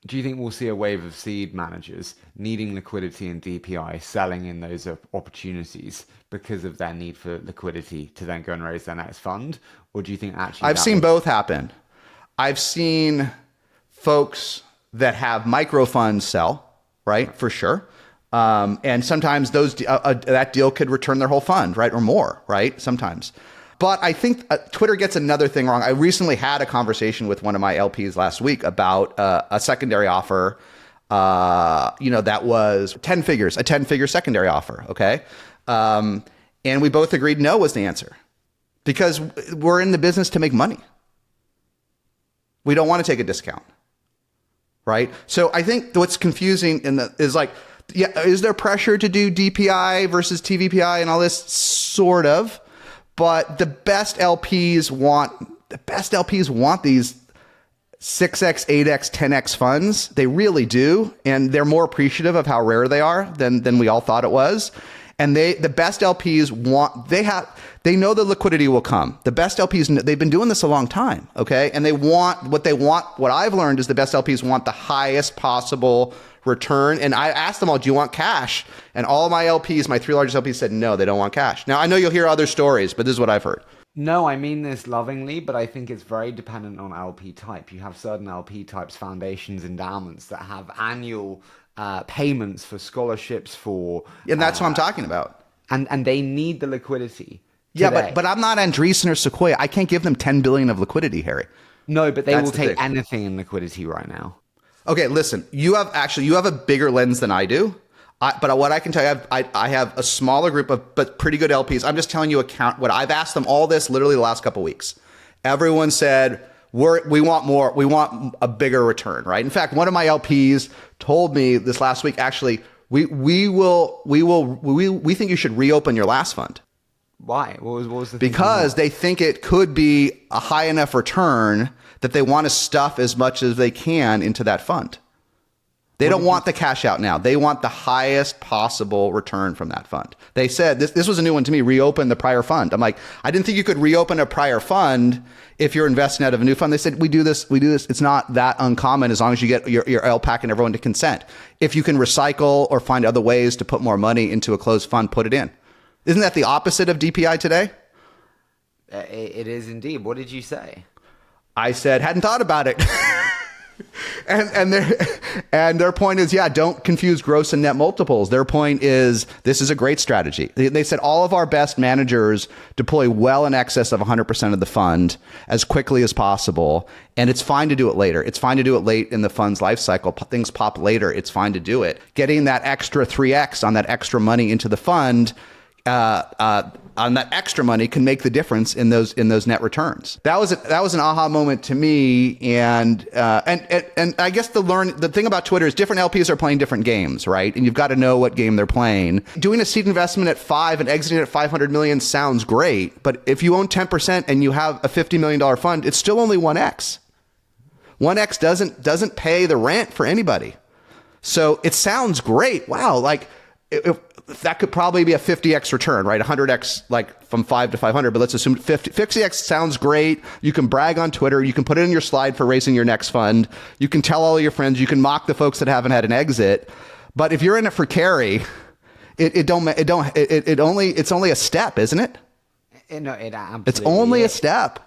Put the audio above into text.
Do you think we'll see a wave of seed managers needing liquidity and DPI selling in those opportunities because of their need for liquidity to then go and raise their next fund? Or do you think actually I've seen both happen. I've seen folks that have micro funds sell, right? For sure. And sometimes that deal could return their whole fund, right? Or more, right? Sometimes. But I think Twitter gets another thing wrong. I recently had a conversation with one of my LPs last week about a secondary offer, that was 10 figures, a 10-figure secondary offer, okay? And we both agreed no was the answer because we're in the business to make money. We don't want to take a discount, right? So I think what's confusing is like, is there pressure to do DPI versus TVPI and all this? Sort of. But the best LPs want these 6x, 8x, 10x funds. They really do. And they're more appreciative of how rare they are than we all thought it was. And the best LPs they know the liquidity will come. The best LPs, they've been doing this a long time. Okay. And what I've learned is the best LPs want the highest possible return. And I asked them all, do you want cash? And all of my LPs, my 3 largest LPs said, no, they don't want cash. Now I know you'll hear other stories, but this is what I've heard. No, I mean this lovingly, but I think it's very dependent on LP type. You have certain LP types, foundations, endowments that have annual payments for scholarships and that's what I'm talking about. And they need the liquidity. Yeah, but I'm not Andreessen or Sequoia. I can't give them 10 billion of liquidity, Harry. No, but they will take anything in liquidity right now. Okay, listen, you have a bigger lens than I do. But what I can tell you, I have a smaller group of but pretty good LPs. I'm just telling you what I've asked them all this literally the last couple of weeks. Everyone said we want more. We want a bigger return, right? In fact, one of my LPs told me this last week. Actually, we think you should reopen your last fund. Why? What was the because they think it could be a high enough return that they want to stuff as much as they can into that fund. They don't want the cash out now. They want the highest possible return from that fund. They said, this was a new one to me, reopen the prior fund. I'm like, I didn't think you could reopen a prior fund if you're investing out of a new fund. They said, we do this. It's not that uncommon as long as you get your LPAC and everyone to consent. If you can recycle or find other ways to put more money into a closed fund, put it in. Isn't that the opposite of DPI today? It is indeed. What did you say? I said, hadn't thought about it. and their point is, don't confuse gross and net multiples. Their point is, this is a great strategy. They said all of our best managers deploy well in excess of 100% of the fund as quickly as possible. And it's fine to do it later. It's fine to do it late in the fund's life cycle. Things pop later. It's fine to do it. Getting that extra 3x on that extra money into the fund on that extra money can make the difference in those net returns. That was an aha moment to me, and I guess the thing about Twitter is different LPs are playing different games, right? And you've got to know what game they're playing. Doing a seed investment at 5 and exiting at 500 million sounds great, but if you own 10% and you have a $50 million fund, it's still only 1x. 1x doesn't pay the rent for anybody. So it sounds great. Wow, like if that could probably be a 50x return, right? 100x, like from 5 to 500, but let's assume 50x sounds great. You can brag on Twitter. You can put it in your slide for raising your next fund. You can tell all of your friends. You can mock the folks that haven't had an exit. But if you're in it for carry, it's only a step, isn't it? No, it absolutely It's only is. a step.